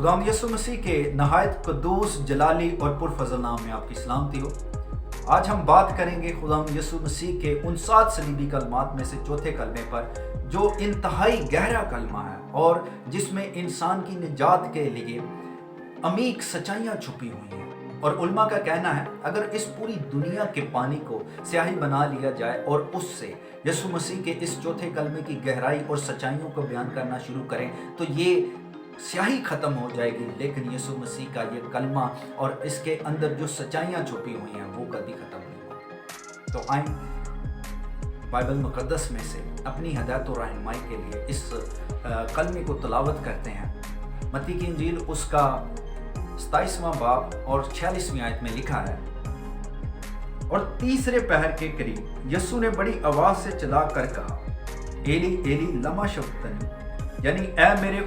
खुदावंद यीशु मसीह के नहायत कदूस जलाली और पुरफज़ल नाम में आपकी सलामती हो। आज हम बात करेंगे खुदावंद यीशु मसीह के उन 7 सलीबी कलमात में से चौथे कलमे पर, जो इंतहाई गहरा कलमा है और जिसमें इंसान की निजात के लिए अमीक सच्चाइयाँ छुपी हुई हैं। और उलमा का कहना है, अगर इस पूरी दुनिया के पानी को स्याही बना लिया जाए और उससे यीशु मसीह के इस चौथे कलमे की गहराई और सच्चाइयों को बयान करना शुरू करें तो ये स्याही ख़त्म हो जाएगी, लेकिन यीशु मसीह का ये कलमा और इसके अंदर जो सच्चाइयाँ छुपी हुई हैं वो कभी ख़त्म नहीं होगी। तो आइए बाइबल मुक़द्दस में से अपनी हदायत और रहनुमाई के लिए इस कलमे को तलावत करते हैं। मत्ती की इंजील उसका 27वां बाब और 46वीं आयत में लिखा है, और तीसरे पहर के करीब यीशु ने बड़ी आवाज़ से चिल्ला कर कहा, एली एली लमा शबक्तनी, यानी ऐ मेरे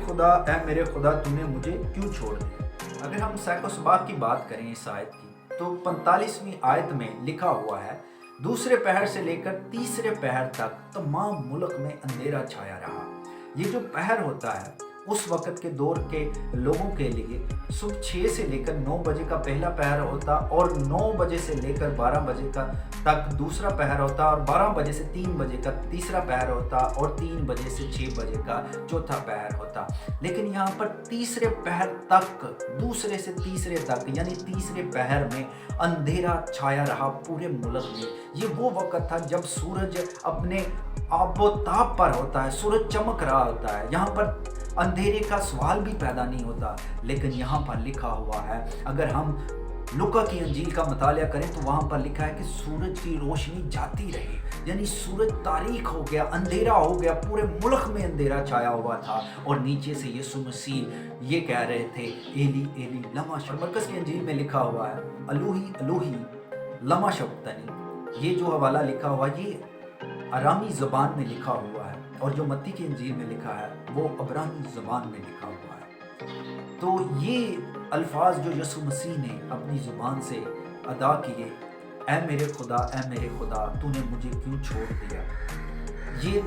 खुदा तूने मुझे क्यों छोड़ दिया। अगर हम सैकोसबाह की बात करें इस आयत की, तो 45वीं आयत में लिखा हुआ है, दूसरे पहर से लेकर तीसरे पहर तक तमाम मुल्क में अंधेरा छाया रहा। ये जो पहर होता है उस वक़्त के दौर के लोगों के लिए सुबह 6 से लेकर 9 बजे का पहला पहर होता, और 9 बजे से लेकर 12 बजे का तक दूसरा पहर होता, और 12 बजे से 3 बजे का तीसरा पहर होता, और 3 बजे से 6 बजे का चौथा पहर होता। लेकिन यहाँ पर तीसरे पहर तक, दूसरे से तीसरे तक, यानी तीसरे पहर में अंधेरा छाया रहा पूरे मुल्क में। ये वो वक़्त था जब सूरज अपने आबोताब पर होता है, सूरज चमक रहा होता है। यहाँ पर अंधेरे का सवाल भी पैदा नहीं होता। लेकिन यहाँ पर लिखा हुआ है, अगर हम लुका की अंजील का मुतालिया करें तो वहाँ पर लिखा है कि सूरज की रोशनी जाती रही, यानी सूरज तारीक हो गया, अंधेरा हो गया, पूरे मुल्क में अंधेरा छाया हुआ था। और नीचे से यीशु मसीह ये कह रहे थे, एली एली लमा शबक्तनी। मरकज़ की अंजील में लिखा हुआ है, अलूही अलूही लमा शबक्तनी। ये जो हवाला लिखा हुआ ये अरामी ज़बान में लिखा हुआ है, और जो मत्ती की इंजील में लिखा है वो अब्रानी ज़बान में लिखा हुआ है। तो ये अल्फाज जो यीशु मसीह ने अपनी ज़ुबान से अदा किए, ऐ मेरे खुदा तूने मुझे क्यों छोड़ दिया, ये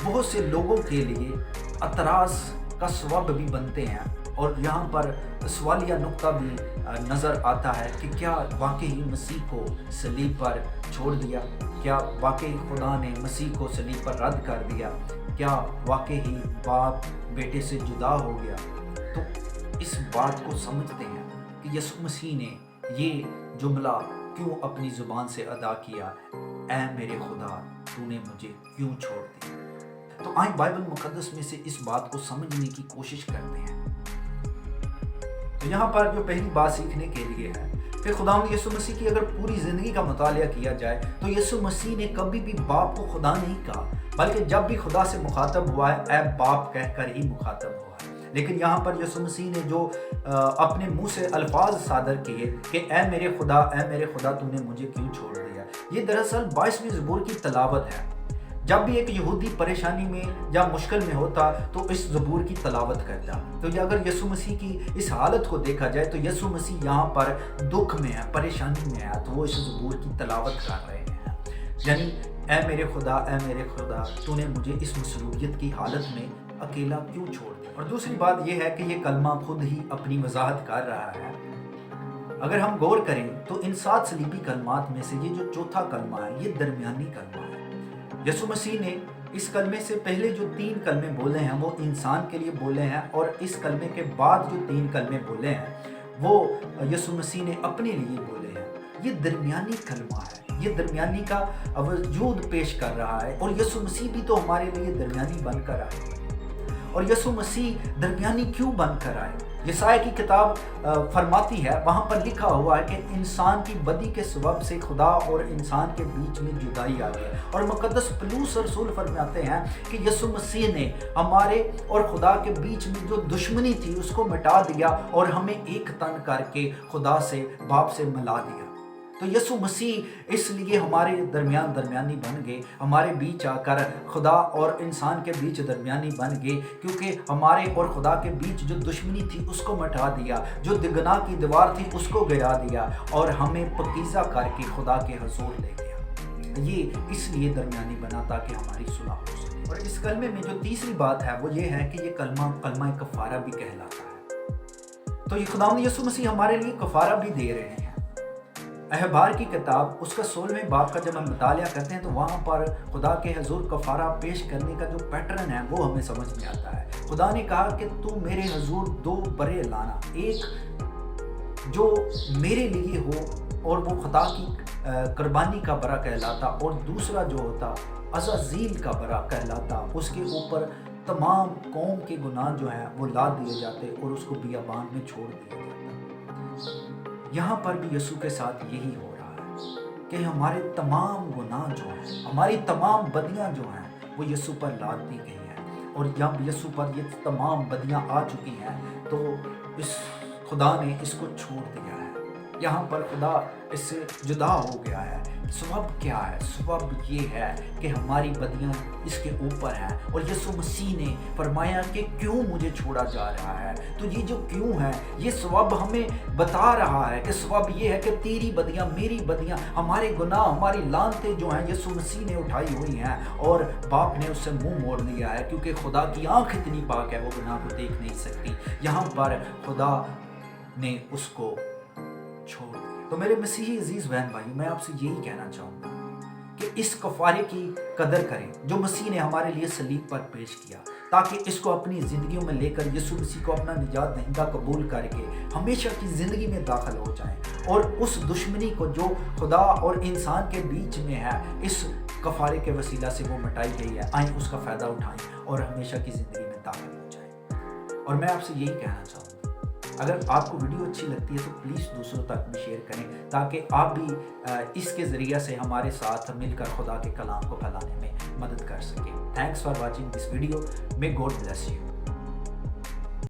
बहुत से लोगों के लिए अतराज़ का सबब भी बनते हैं। और यहाँ पर सवालिया नुक्ता भी नज़र आता है कि क्या वाकई मसीह को सलीब पर छोड़ दिया, क्या वाकई खुदा ने मसीह को सलीब पर रद्द कर दिया, क्या वाकई ही बाप बेटे से जुदा हो गया। तो इस बात को समझते हैं कि यीशु मसीह ने ये जुमला क्यों अपनी ज़ुबान से अदा किया, ऐ मेरे खुदा तूने मुझे क्यों छोड़ दिया। तो आइए बाइबल मुक़द्दस में से इस बात को समझने की कोशिश करते हैं। तो यहाँ पर जो पहली बात सीखने के लिए है कि खुदावंद यीशु मसीह की अगर पूरी ज़िंदगी का मुतालिया किया जाए तो यीशु मसीह ने कभी भी बाप को खुदा नहीं कहा, बल्कि जब भी खुदा से मुखातब हुआ है ऐ बाप कहकर ही मुखातब हुआ है। लेकिन यहाँ पर यीशु मसीह ने जो अपने मुंह से अल्फाज सादर किए कि ऐ मेरे खुदा तूने मुझे क्यों छोड़ दिया, ये दरअसल 22वीं ज़बूर की तलावत है। जब भी एक यहूदी परेशानी में या मुश्किल में होता तो इस ज़बूर की तलावत करता। तो अगर यीशु मसीह की इस हालत को देखा जाए तो यीशु मसीह यहाँ पर दुख में है, परेशानी में है, तो वो इस ज़बूर की तलावत कर रहे हैं, यानी ऐ मेरे खुदा तूने मुझे इस मसरूबियत की हालत में अकेला क्यों छोड़ दिया। और दूसरी बात यह है कि ये कलमा खुद ही अपनी वजाहत कर रहा है। अगर हम गौर करें तो इन 7 सलीबी कलमात में से ये जो चौथा कलमा है ये दरमियानी कलमा है। यीशु मसीह ने इस कलमे से पहले जो 3 कलमे बोले हैं वो इंसान के लिए बोले हैं, और इस कलमे के बाद जो 3 कलमे बोले हैं वो यीशु मसीह ने अपने लिए बोले हैं। ये दरमियानी कलमा है, ये दरमियानी का वजूद पेश कर रहा है। और यीशु मसीह भी तो हमारे लिए दरमियानी बनकर आए। और यीशु मसीह दरमियानी क्यों बनकर आए? यसाया की किताब फरमाती है, वहाँ पर लिखा हुआ है कि इंसान की बदी के सबब से खुदा और इंसान के बीच में जुदाई आ गई। और मुक़द्दस पलूस रसूल फरमाते हैं कि यीशु मसीह ने हमारे और खुदा के बीच में जो दुश्मनी थी उसको मिटा दिया और हमें एक तन करके खुदा से बाप से मिला दिया। तो यीशु मसीह इसलिए हमारे दरमियान दरमियानी बन गए, हमारे बीच आकर खुदा और इंसान के बीच दरमियानी बन गए, क्योंकि हमारे और खुदा के बीच जो दुश्मनी थी उसको मिटा दिया, जो दिगना की दीवार थी उसको गिरा दिया और हमें पकीज़ा करके खुदा के हुज़ूर ले गया। ये इसलिए दरमियानी बना ताकि हमारी सुलह हो सके। और इस कलमे में जो तीसरी बात है वो ये है कि ये कलमा कफ़ारा भी कहलाता है। तो ये खुदावंद यीशु मसीह हमारे लिए कफारा भी दे रहे हैं। अहबार की किताब उसका 16वें बाब का जब हम मुतालिया करते हैं तो वहाँ पर खुदा के हजूर कफारा पेश करने का जो पैटर्न है वो हमें समझ में आता है। खुदा ने कहा कि तू मेरे हजूर 2 बरे लाना, एक जो मेरे लिए हो और वो खुदा की कुर्बानी का बरा कहलाता, और दूसरा जो होता अज़ाज़ील का बरा कहलाता। उसके ऊपर तमाम कौम के गुनाह जो हैं वो लाद दिए जाते और उसको बियाबान में छोड़ दिया जाता। यहाँ पर भी यीशु के साथ यही हो रहा है कि हमारे तमाम गुनाह जो हैं, हमारी तमाम बदियाँ जो हैं वो यीशु पर लाद दी गई हैं। और जब यीशु पर ये तमाम बदियाँ आ चुकी हैं तो इस खुदा ने इसको छोड़ दिया है। यहाँ पर खुदा इससे जुदा हो गया है। सबब क्या है? सबब ये है कि हमारी बदियाँ इसके ऊपर हैं, और यीशु मसीह ने फरमाया कि क्यों मुझे छोड़ा जा रहा है। तो ये जो क्यों है, ये सबब हमें बता रहा है कि सबब ये है कि तेरी बदियाँ, मेरी बदियाँ, हमारे गुनाह, हमारी लानतें जो हैं यीशु मसीह ने उठाई हुई हैं, और बाप ने उससे मुंह मोड़ लिया है, क्योंकि खुदा की आँख इतनी पाक है वो गुनाह को देख नहीं सकती। यहाँ पर खुदा ने उसको छोड़ दिया। तो मेरे मसीही अजीज बहन भाई, मैं आपसे यही कहना चाहूँगा कि इस कफारे की कदर करें जो मसीह ने हमारे लिए सलीब पर पेश किया, ताकि इसको अपनी ज़िंदगियों में लेकर यीशु मसीह को अपना निजात दहिंदा कबूल करके हमेशा की ज़िंदगी में दाखिल हो जाएं, और उस दुश्मनी को जो खुदा और इंसान के बीच में है इस कफारे के वसीला से वो मिटाई गई है, आएँ उसका फ़ायदा उठाएँ और हमेशा की ज़िंदगी में दाखिल हो जाएँ। और मैं आपसे यही कहना चाहूँगा, अगर आपको वीडियो अच्छी लगती है तो प्लीज़ दूसरों तक भी शेयर करें, ताकि आप भी इसके ज़रिए से हमारे साथ मिलकर खुदा के कलाम को फैलाने में मदद कर सकें। Thanks for watching this video. May God bless you.